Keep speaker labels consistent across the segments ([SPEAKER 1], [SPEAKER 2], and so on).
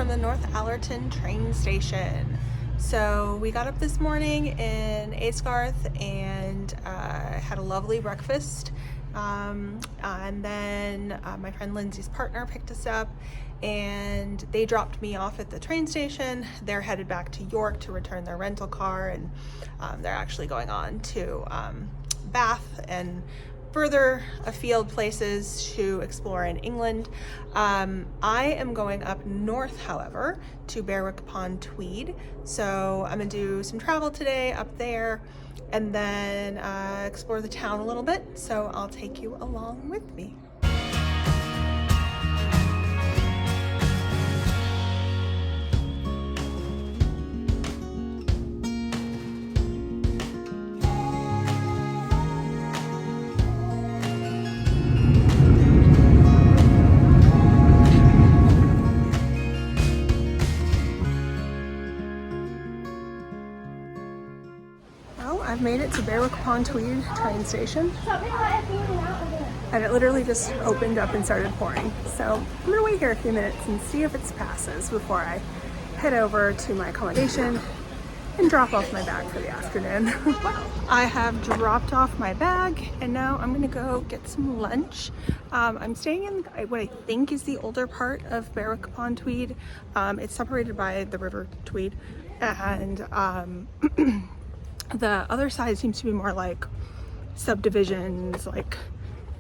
[SPEAKER 1] the North Allerton train station. So we got up this morning in Aysgarth and had a lovely breakfast. And then my friend Lindsay's partner picked us up and they dropped me off at the train station. They're headed back to York to return their rental car, and they're actually going on to Bath and further afield places to explore in England. I am going up north, however, to Berwick-upon-Tweed. So I'm gonna do some travel today up there and then explore the town a little bit. So I'll take you along with me. I've made it to Berwick-upon-Tweed train station, and it literally just opened up and started pouring. So I'm gonna wait here a few minutes and see if it passes before I head over to my accommodation and drop off my bag for the afternoon. I have dropped off my bag and now I'm gonna go get some lunch. I'm staying in what I think is the older part of Berwick-upon-Tweed. It's separated by the River Tweed, and the other side seems to be more like subdivisions, like,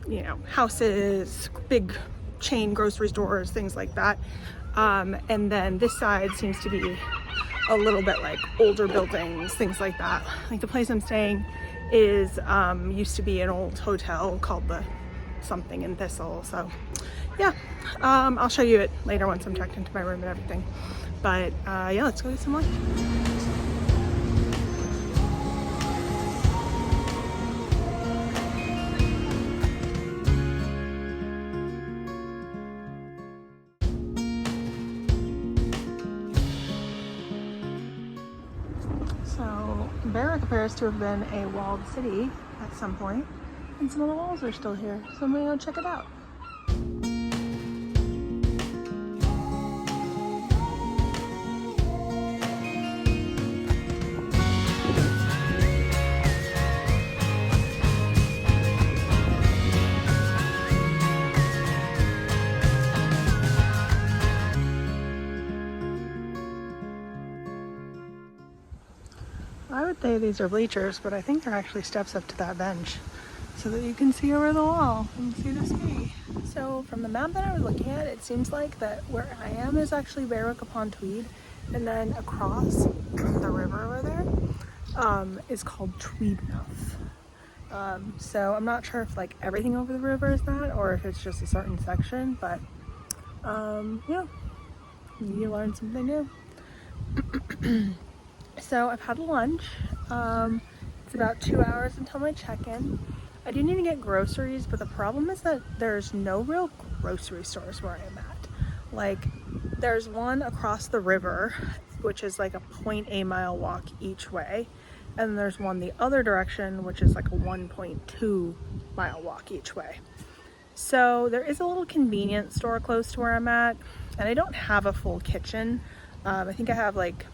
[SPEAKER 1] you know, houses, big chain grocery stores, things like that. And then this side seems to be a little bit like older buildings, things like that. Like the place I'm staying is used to be an old hotel called the something in Thistle. So yeah, I'll show you it later once I'm checked into my room and everything. But yeah, let's go get some lunch. So Berwick appears to have been a walled city at some point, and some of the walls are still here, so I'm gonna go check it out. I would say these are bleachers, but I think they're actually steps up to that bench so that you can see over the wall and see the sea. So from the map that I was looking at, it seems like that where I am is actually Berwick-upon-Tweed, and then across the river over there is called Tweedmouth. So I'm not sure if like everything over the river is that or if it's just a certain section, but yeah, you learn something new. So I've had lunch. It's about 2 hours until my check-in. I do need to get groceries, but the problem is that there's no real grocery stores where I'm at. Like, there's one across the river, which is like a 0.8 mile walk each way. And there's one the other direction, which is like a 1.2 mile walk each way. So there is a little convenience store close to where I'm at, and I don't have a full kitchen. I think I have like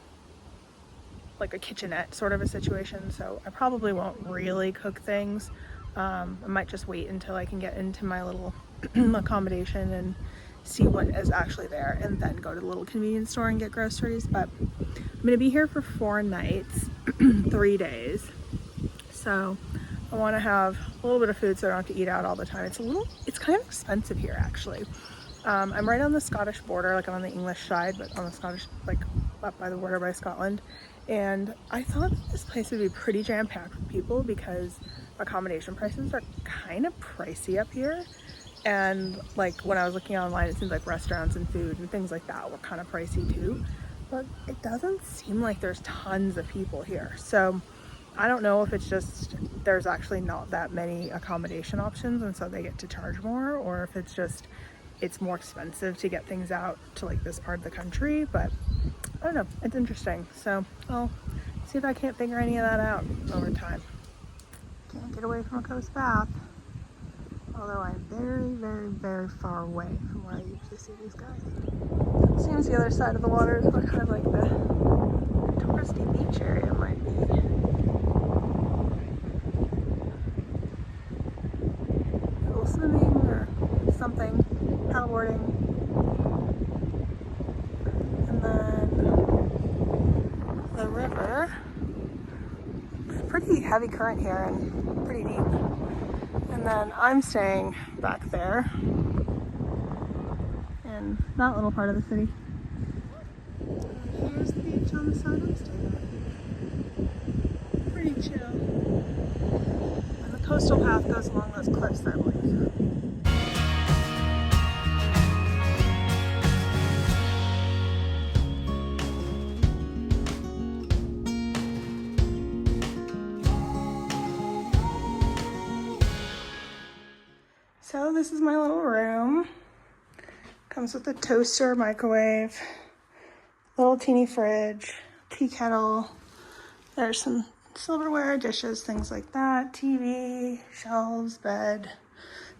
[SPEAKER 1] a kitchenette sort of a situation, so I probably won't really cook things. I might just wait until I can get into my little accommodation and see what is actually there, and then go to the little convenience store and get groceries. But I'm gonna be here for 4 nights, 3 days. So I wanna have a little bit of food so I don't have to eat out all the time. It's kind of expensive here actually. I'm right on the Scottish border, like I'm on the English side, but on the Scottish, like up by the border by Scotland. And I thought this place would be pretty jam-packed with people because accommodation prices are kind of pricey up here. And like when I was looking online, it seems like restaurants and food and things like that were kind of pricey too. But it doesn't seem like there's tons of people here. So I don't know if it's just there's actually not that many accommodation options and so they get to charge more, or if it's just it's more expensive to get things out to like this part of the country. But I don't know, it's interesting. So I'll see if I can't figure any of that out over time. Can't get away from a coast bath. although I'm very, very, very far away from where I usually see these guys. It seems the other side of the water is what kind of like the touristy beach area might be. A little swimming or something, paddleboarding. And then the river. Pretty heavy current here and pretty deep. And then I'm staying back there in that little part of the city. And here's the beach on the side I'm staying at. Pretty chill. And the coastal path goes along those cliffs, I believe. So this is my little room. Comes with a toaster, microwave, little teeny fridge, tea kettle. There's some silverware, dishes, things like that. TV, shelves, bed,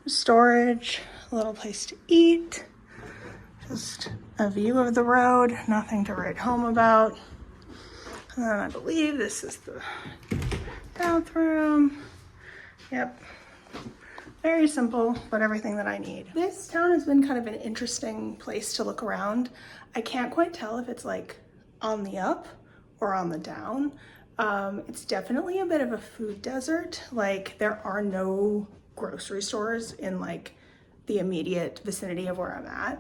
[SPEAKER 1] storage, a little place to eat. Just a view of the road, nothing to write home about. And then I believe this is the bathroom. Yep. Very simple, but everything that I need. This town has been kind of an interesting place to look around. I can't quite tell if it's like on the up or on the down. It's definitely a bit of a food desert. Like there are no grocery stores in like the immediate vicinity of where I'm at.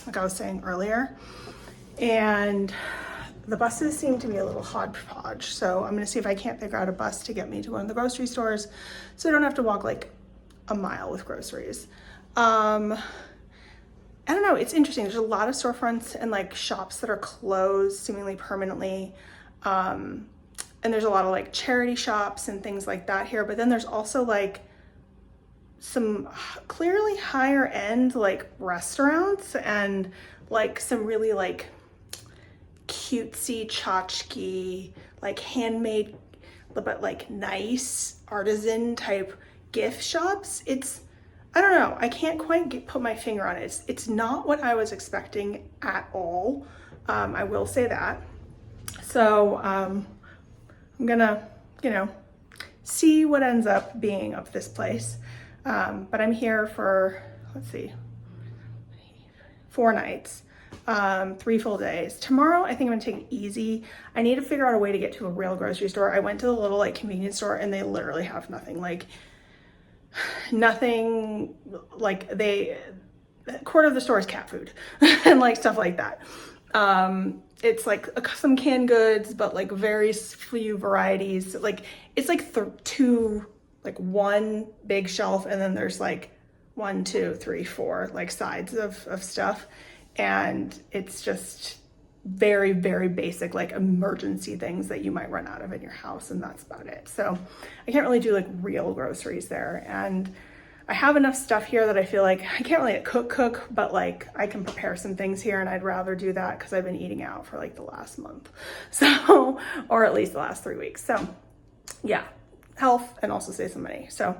[SPEAKER 1] Like I was saying earlier. And the buses seem to be a little hodgepodge, so I'm gonna see if I can't figure out a bus to get me to one of the grocery stores so I don't have to walk like a mile with groceries. I don't know, it's interesting. There's a lot of storefronts and like shops that are closed seemingly permanently. And there's a lot of like charity shops and things like that here, but then there's also like some clearly higher end like restaurants and like some really like cutesy, tchotchke, like handmade, but like nice artisan type gift shops. I don't know, I can't quite put my finger on it. It's not what I was expecting at all. I will say that. So I'm gonna, see what ends up being of this place. But I'm here for, let's see, 4 nights. 3 full days. Tomorrow, I think I'm gonna take it easy. I need to figure out a way to get to a real grocery store. I went to the little like convenience store and they literally have nothing, like a quarter of the store is cat food and like stuff like that. It's like some canned goods, but like very few varieties. Like it's like one big shelf and then there's like 1, 2, 3, 4 like sides of stuff. And it's just very, very basic, like emergency things that you might run out of in your house, and that's about it. So I can't really do like real groceries there. And I have enough stuff here that I feel like I can't really cook, but like I can prepare some things here, and I'd rather do that because I've been eating out for like the last month. So, or at least the last 3 weeks. So yeah, health and also save some money. So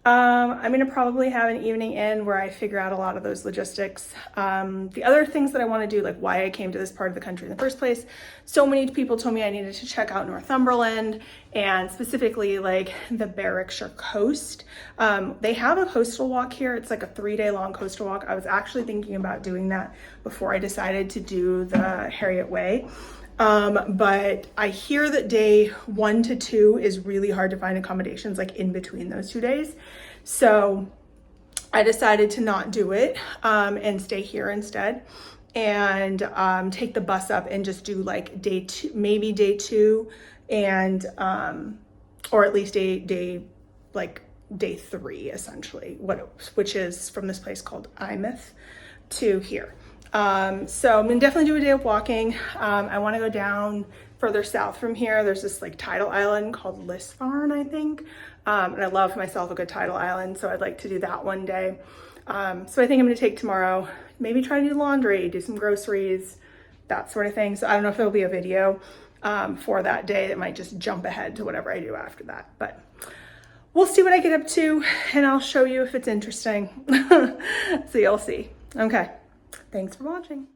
[SPEAKER 1] I'm gonna probably have an evening in where I figure out a lot of those logistics. The other things that I wanna do, like why I came to this part of the country in the first place, so many people told me I needed to check out Northumberland and specifically like the Berwickshire coast. They have a coastal walk here. It's like a 3-day long coastal walk. I was actually thinking about doing that before I decided to do the Harriet Way. But I hear that day 1 to 2 is really hard to find accommodations like in between those 2 days. So I decided to not do it, and stay here instead and, take the bus up and just do like day 2, maybe day 2 and, or at least day 3 essentially, which is from this place called Eyemouth to here. So I'm gonna definitely do a day of walking. I want to go down further south from here. There's this like tidal island called Lisfarn, I think. And I love myself a good tidal island, so I'd like to do that one day. So I think I'm gonna take tomorrow, maybe try to do laundry, do some groceries, that sort of thing. So I don't know if there'll be a video for that day that might just jump ahead to whatever I do after that, but we'll see what I get up to and I'll show you if it's interesting. So you'll see. Okay. Thanks for watching.